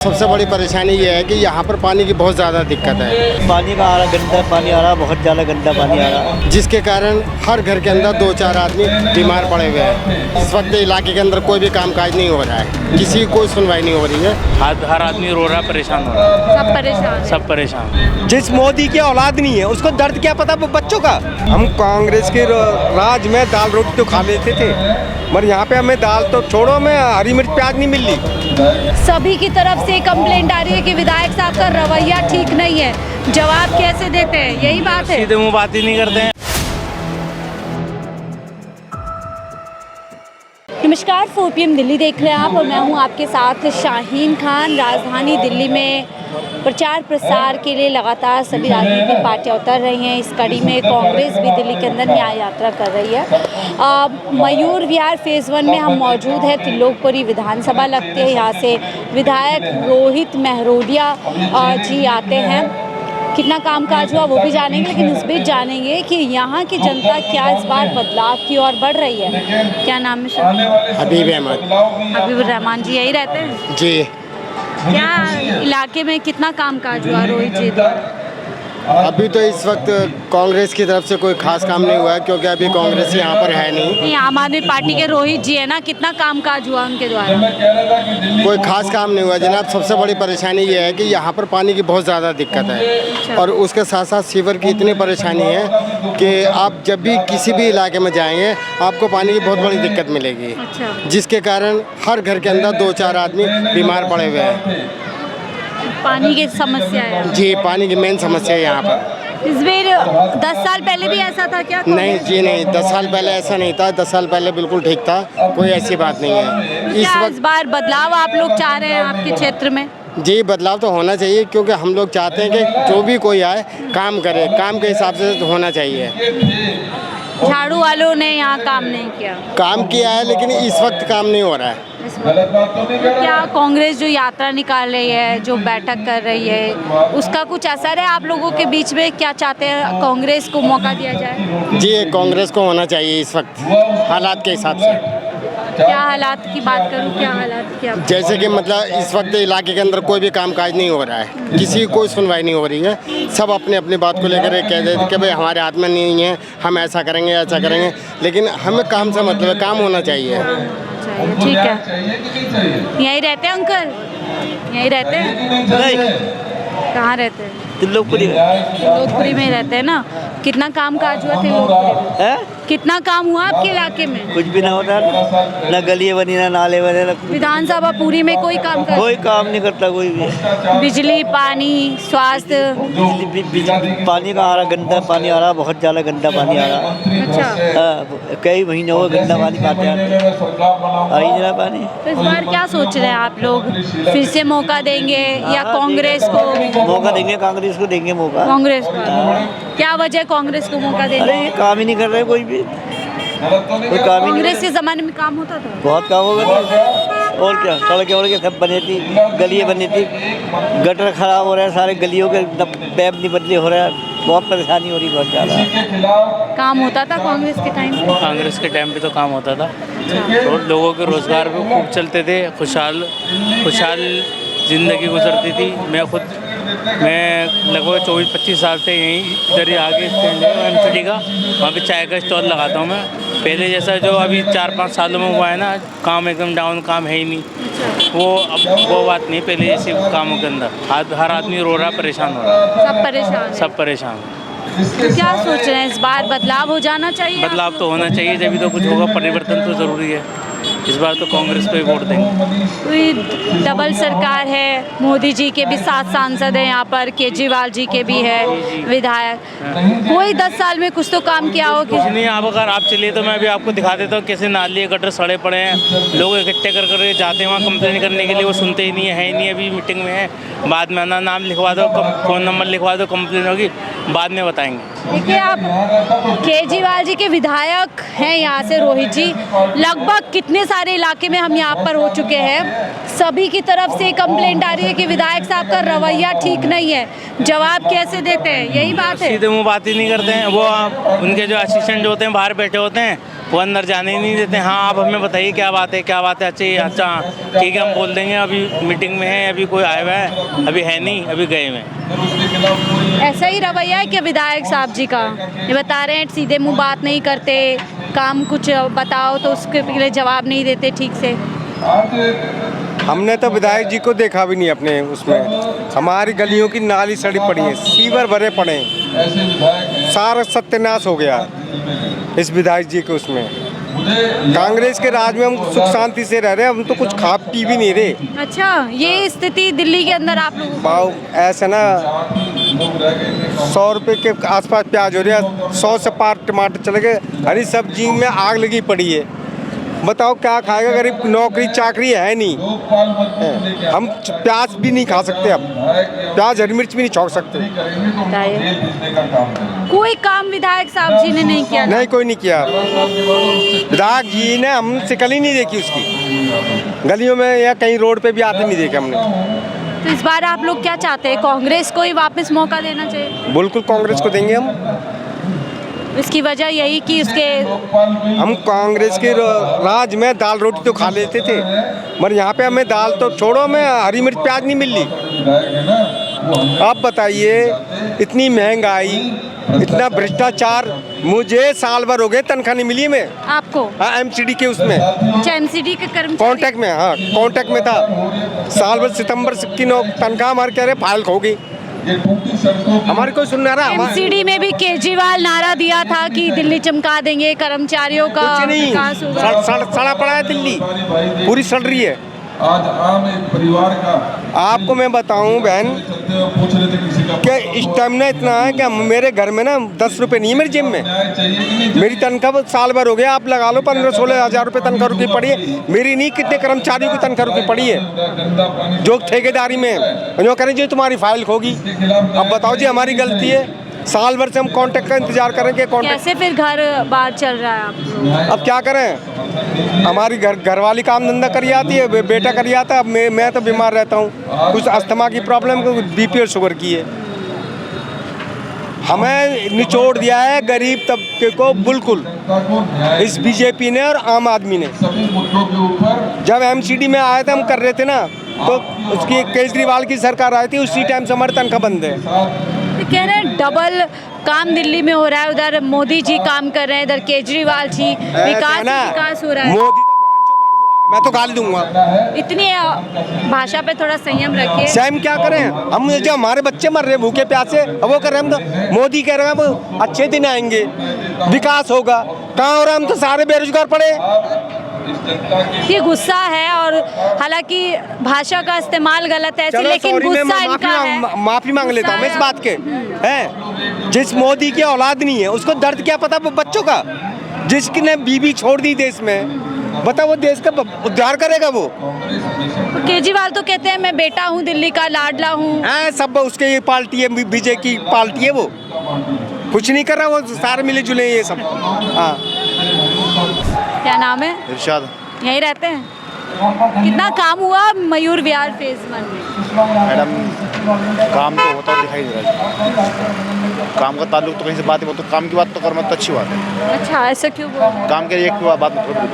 सबसे बड़ी परेशानी ये है कि यहाँ पर पानी की बहुत ज़्यादा दिक्कत है। पानी का आ रहा गंदा पानी आ रहा, बहुत ज़्यादा गंदा पानी आ रहा, जिसके कारण हर घर के अंदर 2-4 आदमी बीमार पड़े हुए हैं। इस वक्त इलाके के अंदर कोई भी कामकाज नहीं हो रहा है, किसी की कोई सुनवाई नहीं हो रही है। हर आदमी रो रहा, परेशान हो रहा है, सब परेशान। जिस मोदी की औलाद नहीं है उसको दर्द क्या पता बच्चों का। हम कांग्रेस के राज में दाल रोटी तो खा लेते थे, मगर यहाँ पे हमें दाल तो छोड़ो, में हरी मिर्च प्याज नहीं मिल रही। सभी की तरफ से कंप्लेंट आ रही है कि विधायक साहब का रवैया ठीक नहीं है। जवाब कैसे देते हैं, यही बात है। सीधे मुंह बात ही नहीं करते हैं। नमस्कार, 4 PM दिल्ली देख रहे हैं आप और मैं हूं आपके साथ शाहीन खान। राजधानी दिल्ली में प्रचार प्रसार के लिए लगातार सभी राजनीतिक पार्टियां उतर रही हैं। इस कड़ी में कांग्रेस भी दिल्ली के अंदर न्याय यात्रा कर रही है। मयूर विहार फेज़ 1 में हम मौजूद हैं। त्रिलोकपुरी विधानसभा लगती है। यहाँ से विधायक रोहित मेहरोलिया जी आते हैं। कितना कामकाज हुआ वो भी जानेंगे, लेकिन इस बीच जानेंगे कि यहाँ की जनता क्या इस बार बदलाव की ओर बढ़ रही है। क्या नाम है सर? हबीब अहमद। हबीबुर रहमान जी यही रहते हैं जी। क्या इलाके में कितना कामकाज हुआ रोहित जी द्वारा? अभी तो इस वक्त कांग्रेस की तरफ से कोई खास काम नहीं हुआ है, क्योंकि अभी कांग्रेस यहाँ पर है नहीं। आम आदमी पार्टी के रोहित जी है ना, कितना कामकाज हुआ उनके द्वारा? कोई खास काम नहीं हुआ जनाब। सबसे बड़ी परेशानी ये है कि यहाँ पर पानी की बहुत ज़्यादा दिक्कत है, और उसके साथ साथ सीवर की इतनी परेशानी है कि आप जब भी किसी भी इलाके में जाएंगे आपको पानी की बहुत बड़ी दिक्कत मिलेगी। जिसके कारण हर घर के अंदर 2-4 आदमी बीमार पड़े हुए हैं। पानी की समस्या है जी, पानी की मेन समस्या है यहाँ पर। इस बार 10 साल पहले भी ऐसा था क्या? नहीं जी, नहीं, 10 साल पहले ऐसा नहीं था। 10 साल पहले बिल्कुल ठीक था, कोई ऐसी बात नहीं है। इस बार बदलाव आप लोग चाह रहे हैं आपके क्षेत्र में? जी, बदलाव तो होना चाहिए, क्योंकि हम लोग चाहते हैं कि जो भी कोई आए काम करे, काम के हिसाब से तो होना चाहिए। झाड़ू वालों ने यहाँ काम नहीं किया? काम किया है, लेकिन इस वक्त काम नहीं हो रहा है। क्या कांग्रेस जो यात्रा निकाल रही है, जो बैठक कर रही है, उसका कुछ असर है आप लोगों के बीच में? क्या चाहते हैं कांग्रेस को मौका दिया जाए? जी, कांग्रेस को होना चाहिए इस वक्त हालात के हिसाब से। क्या हालात की बात करूं? क्या हालात क्या? जैसे कि मतलब इस वक्त इलाके के अंदर कोई भी कामकाज नहीं हो रहा है, किसी की कोई सुनवाई नहीं हो रही है। सब अपने अपनी बात को लेकर कह देते कि भाई हमारे हाथ में नहीं है, हम ऐसा करेंगे ऐसा करेंगे, लेकिन हमें काम से मतलब है, काम होना चाहिए। ठीक है। यहीं रहते हैं अंकल? यहीं रहते हैं? कहाँ रहते हैं? त्रिलोकपुरी में। त्रिलोकपुरी में रहते हैं ना। कितना काम काज हुआ त्रिलोकपुरी में? कितना काम हुआ आपके इलाके में? कुछ भी ना होता, ना गली बनी, ना नाले बने, ना विधानसभा पूरी में कोई काम कर? कोई काम नहीं करता कोई भी। बिजली, पानी, स्वास्थ्य? पानी का आ रहा गंदा पानी आ रहा, बहुत ज़्यादा गंदा पानी आ रहा। अच्छा। कई महीने हो गंदा पानी पाते आई जरा पानी। तो इस बार क्या सोच रहे हैं आप लोग? फिर से मौका देंगे या कांग्रेस को? मौका देंगे, कांग्रेस को देंगे मौका। कांग्रेस को? क्या वजह कांग्रेस को मौका देंगे? अरे ये काम ही नहीं कर रहे कोई भी, कोई काम ही। कांग्रेस के जमाने में काम होता था? बहुत काम हो गया, और क्या सड़कें और सब बनी थी, गलियाँ बनी थी, गटर खराब हो रहे हैं, सारे गलियों के पैप नहीं बदली हो रहा है, बहुत परेशानी हो रही, बहुत ज़्यादा। काम होता था कांग्रेस के टाइम पे? कांग्रेस के टाइम पे तो काम होता था, और लोगों के रोजगार भी खूब चलते थे, खुशहाल ज़िंदगी गुजरती थी। मैं लगभग 24-25 साल से यहीं इधर ही आगे स्टैंड है MCD का, वहाँ पे चाय का स्टॉल लगाता हूँ मैं। पहले जैसा जो अभी 4-5 सालों में हुआ है ना, काम एकदम डाउन, काम है ही नहीं, वो बात नहीं पहले जैसे कामों के अंदर। हर आदमी रो रहा, परेशान हो रहा है, सब परेशान। तो क्या सोच रहे हैं इस बार बदलाव हो जाना चाहिए? बदलाव तो होना चाहिए, जब तो कुछ होगा, परिवर्तन तो ज़रूरी है। इस बार तो कांग्रेस को ही वोट देंगे। कोई डबल सरकार है, मोदी जी के भी 7 सांसद हैं यहाँ पर, केजरीवाल जी के भी है विधायक। कोई 10 साल में कुछ तो काम किया हो? कुछ नहीं। आप अगर आप चलिए तो मैं भी आपको दिखा देता हूँ कैसे नाली गटर सड़े पड़े हैं। लोग इकट्ठे कर जाते हैं वहाँ कंप्लेन करने के लिए, वो सुनते ही नहीं है ही नहीं। अभी मीटिंग में है, बाद में आना, नाम लिखवा दो, फ़ोन नंबर लिखवा दो, कंप्लेन होगी, बाद में बताएंगे। देखिए, आप केजरीवाल जी के विधायक हैं यहाँ से रोहित जी। लगभग कितने सारे इलाके में हम यहाँ पर हो चुके हैं, सभी की तरफ से कंप्लेंट आ रही है कि विधायक साहब का रवैया ठीक नहीं है। जवाब कैसे देते हैं, यही बात है। सीधे मुंह बात ही नहीं करते हैं। वो उनके जो असिस्टेंट जो होते हैं बाहर बैठे होते हैं, वो अंदर जाने ही नहीं देते। हाँ आप हमें बताइए क्या बात है, क्या बात है। अच्छा ठीक है, हम बोल देंगे अभी मीटिंग में है, अभी कोई आया हुआ है, अभी है नहीं, अभी गए हुए हैं। ऐसा ही रवैया है क्या विधायक साहब जी का? ये बता रहे हैं सीधे मुंह बात नहीं करते, काम कुछ बताओ तो उसके लिए जवाब नहीं देते ठीक से। हमने तो विधायक जी को देखा भी नहीं अपने उसमें। हमारी गलियों की नाली सड़ी पड़ी है, सीवर भरे पड़े हैं, सारा सत्यानाश हो गया इस विधायक जी के उसमें। कांग्रेस के राज में हम सुख शांति से रह रहे हैं, हम तो कुछ खा पी भी नहीं रहे। अच्छा, ये स्थिति दिल्ली के अंदर आप लोगों भाव ऐसा ना 100 रुपये के आसपास प्याज हो रहा है, 100 से पार टमाटर चले गए, हरी सब्जी में आग लगी पड़ी है। बताओ क्या खाएगा गरीब? नौकरी चाकरी है नहीं, हम प्याज भी नहीं खा सकते, अब प्याज हरी मिर्च भी नहीं छौंक सकते। बताइए, कोई काम विधायक साहब जी ने नहीं किया? नहीं, कोई नहीं किया। विधायक जी ने हम शिकल ही नहीं देखी उसकी, गलियों में या कहीं रोड पे भी आते नहीं देखे हमने। तो इस बार आप लोग क्या चाहते हैं? कांग्रेस को ही वापस मौका देना चाहिए? बिल्कुल कांग्रेस को देंगे हम। इसकी वजह यही कि उसके हम कांग्रेस के राज में दाल रोटी तो खा लेते थे, मगर यहाँ पे हमें दाल तो छोड़ो, हमें हरी मिर्च प्याज नहीं मिल रही। आप बताइए, इतनी महंगाई, इतना भ्रष्टाचार, मुझे साल भर हो गए तनख्वाह नहीं मिली मैं। आपको? हाँ, एमसीडी के उसमें, एमसीडी के कर्मचारी कॉन्ट्रैक्ट में। हाँ, कॉन्ट्रैक्ट में था। साल भर सितंबर की तनख्वाह हमारे कह रहे फाइल खो गई, हमारी कोई सुनना रहा। एमसीडी में भी केजरीवाल नारा दिया था कि दिल्ली चमका देंगे, कर्मचारियों का कुछ नहीं, विकास होगा। सड़ा पड़ा है दिल्ली, पूरी सड़ रही है। आज आम एक परिवार का आपको मैं बताऊं बहन पूछ रहे थे किसी का कि स्टेमिना इतना है कि मेरे घर में ना 10 रुपए नहीं है मेरी जेब में। चाहिए कि नहीं मेरी तनख्वाह साल भर हो गया, आप लगा लो 15-16 हज़ार रुपये तनख्वाह रुकी पड़ी है मेरी, नहीं कितने कर्मचारियों की तनख्वाह रुकी पड़ी है गंदा पानी जो ठेकेदारी में। जो करें जी तुम्हारी फाइल होगी, अब बताओ जी हमारी गलती है। साल भर से हम कॉन्ट्रैक्ट का इंतजार करेंगे। कॉन्ट्रैक्ट कैसे फिर घर बार चल रहा है आप? अब क्या करें, हमारी घरवाली काम धंधा करी आती है, बेटा करी आता है। अब मैं तो बीमार रहता हूँ, कुछ अस्थमा की प्रॉब्लम, कुछ बीपी और शुगर की है। हमें निचोड़ दिया है गरीब तबके को बिल्कुल, इस बीजेपी ने और आम आदमी ने। मुद्दों के ऊपर जब एमसीडी में आए थे, हम कर रहे थे ना, तो उसकी केजरीवाल की सरकार आई थी, उसी टाइम से हमारी तनख्वाह बंद है। कह रहे हैं डबल काम दिल्ली में हो रहा है, उधर मोदी जी काम कर रहे हैं, इधर केजरीवाल जी, विकास हो रहा है। मोदी तो बहनचोद भड़ुआ है, मैं तो गाली दूंगा। इतनी भाषा पे थोड़ा संयम रखिए। सैम क्या करें हम, जो हमारे बच्चे मर रहे भूखे प्यासे, अब वो कर रहे हम तो। मोदी कह रहे हैं वो अच्छे दिन आएंगे, विकास होगा, कहाँ हो रहा? हम तो सारे बेरोजगार पड़े। ये गुस्सा है, और हालांकि भाषा का इस्तेमाल गलत है ऐसे, लेकिन गुस्सा इनका है। माफी मांग लेता हूँ मैं इस बात के। है जिस मोदी की औलाद नहीं है उसको दर्द क्या पता बच्चों का, जिसने बीबी छोड़ दी देश में, बता वो देश का उद्धार करेगा वो? केजरीवाल तो कहते हैं मैं बेटा हूँ दिल्ली का, लाडला हूँ। सब उसके ये पार्टी है, बीजेपी की पार्टी है, वो कुछ नहीं कर रहा, वो सारे मिले जुले ये सब। हाँ, क्या नाम है? इरशाद। यहीं रहते हैं? कितना काम हुआ मयूर विहार फेज 1 में? मैडम काम तो होता दिखाई दे रहा है, काम का ताल्लुक तो कहीं से बात है, वो तो काम की बात तो करना तो अच्छी बात है। अच्छा, ऐसा क्यों बोल रहे हैं? काम के एक बात थोड़ी,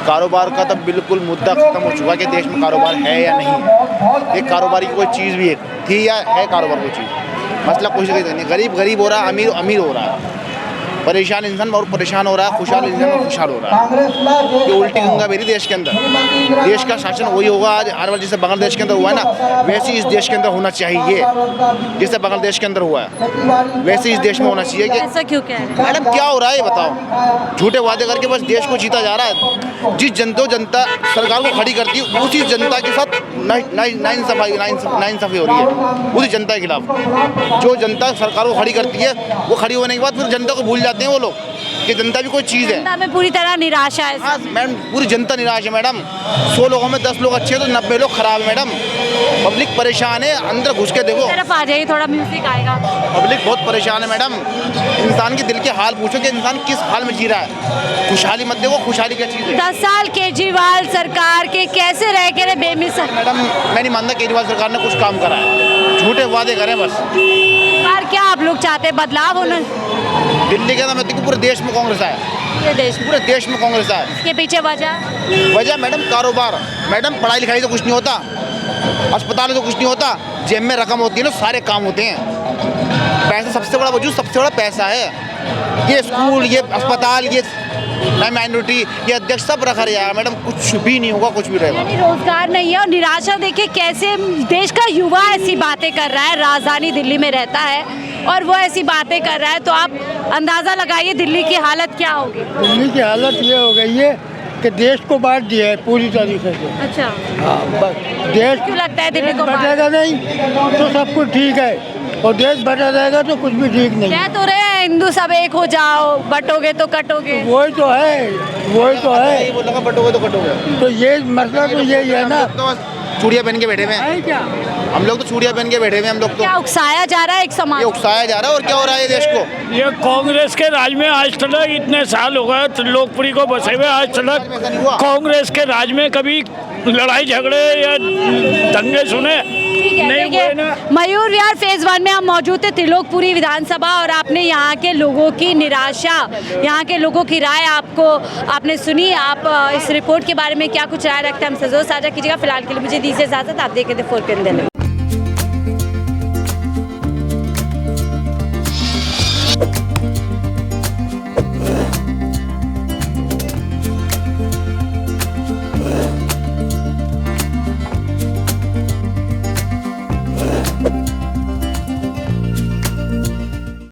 कारोबार का तो बिल्कुल मुद्दा खत्म हो चुका है कि देश में कारोबार है या नहीं है। एक कारोबारी की कोई चीज़ भी थी या है कारोबार कोई चीज़, मसला कुछ नहीं। गरीब गरीब हो रहा है, अमीर अमीर हो रहा है, परेशान इंसान और परेशान हो रहा है, खुशहाल इंसान और खुशहाल हो रहा है। ये उल्टी गंगा मेरी देश के अंदर, देश का शासन वही होगा आज आने वाले, जैसे बांग्लादेश के अंदर हुआ है ना, वैसे इस देश के अंदर होना चाहिए। जैसे बांग्लादेश के अंदर हुआ है वैसे इस देश में होना चाहिए। कि ऐसा क्यों कह रहे हैं? मैडम क्या हो रहा है ये बताओ? झूठे वादे करके बस देश को जीता जा रहा है। जिस जनता सरकार को खड़ी करती है, उसी जनता के साथ नाइंसाफी हो रही है, उसी जनता के खिलाफ। जो जनता सरकार को खड़ी करती है, वो खड़ी होने के बाद फिर जनता को भूल जाते हैं वो लोग कि जनता भी कोई चीज़ है। जनता में पूरी तरह निराशा है। हाँ मैडम, पूरी जनता निराश है मैडम। 100 लोगों में 10 लोग अच्छे हैं तो 90 लोग खराब है मैडम। पब्लिक परेशान है, अंदर घुस के देखो। तरफ आ जाइए, थोड़ा म्यूजिक आएगा। पब्लिक बहुत परेशान है मैडम। इंसान के दिल के हाल पूछो कि इंसान किस हाल में जी रहा है। खुशहाली मत देखो, खुशहाली क्या चीज़ है। 10 साल केजरीवाल सरकार के कैसे रह के बेमिसाल? मैडम मैं नहीं मानता केजरीवाल सरकार ने कुछ काम करा है, झूठे वादे करें बस। बार क्या आप लोग चाहते हैं बदलाव होना? दिल्ली के अंदर मैं देखूँ पूरे देश में कांग्रेस आए, पूरे देश में? पूरे देश में कांग्रेस आए। इसके पीछे वजह? वजह मैडम कारोबार, मैडम पढ़ाई लिखाई तो कुछ नहीं होता, अस्पताल तो कुछ नहीं होता, जेब में रकम होती है ना सारे काम होते हैं। पैसा सबसे बड़ा वजूद, सबसे बड़ा पैसा है। ये स्कूल, ये अस्पताल, ये माइनॉरिटी, ये अध्यक्ष सब रखा रहा मैडम, कुछ भी नहीं होगा, कुछ भी रहेगा। यानी रोजगार नहीं है और निराशा। देखिए कैसे देश का युवा ऐसी बातें कर रहा है, राजधानी दिल्ली में रहता है और वो ऐसी बातें कर रहा है, तो आप अंदाजा लगाइए दिल्ली की हालत क्या होगी। दिल्ली की हालत ये हो गई है कि देश को बांट दिया है पूरी तरीके से। अच्छा, हाँ, बस देश क्यों लगता है दिल्ली को बटेगा नहीं तो सब कुछ ठीक है, और देश बटा रहेगा तो कुछ भी ठीक नहीं। कह तो रहे हैं हिंदू सब एक हो जाओ, बटोगे तो कटोगे। वही तो है, वही तो है। ये बोला बटोगे तो कटोगे। तो ये मसला तो यही है ना। तो चूड़ियाँ पहन के बैठे हुए हैं, है क्या? हम लोग तो चूड़ियाँ पहन के बैठे हुए हैं। हम लोग तो क्या उकसाया जा रहा है एक समाज? ये उकसाया जा रहा है। और क्या हो रहा है ये देश को? ये कांग्रेस के राज में आज तक इतने साल हो गए त्रिलोकपुरी को बसे हुए, आज तक कांग्रेस के राज में कभी लड़ाई झगड़े या दंगे सुने नहीं हुए ना। मयूर विहार फेज 1 में हम मौजूद थे, त्रिलोकपुरी विधानसभा, और आपने यहाँ के लोगों की निराशा, यहाँ के लोगों की राय आपने सुनी। आप इस रिपोर्ट के बारे में क्या कुछ राय रखते हैं हमसे जरूर साझा कीजिएगा। फिलहाल के लिए मुझे दी से इजाजत। आप देख रहे थे 4 दिल्ली।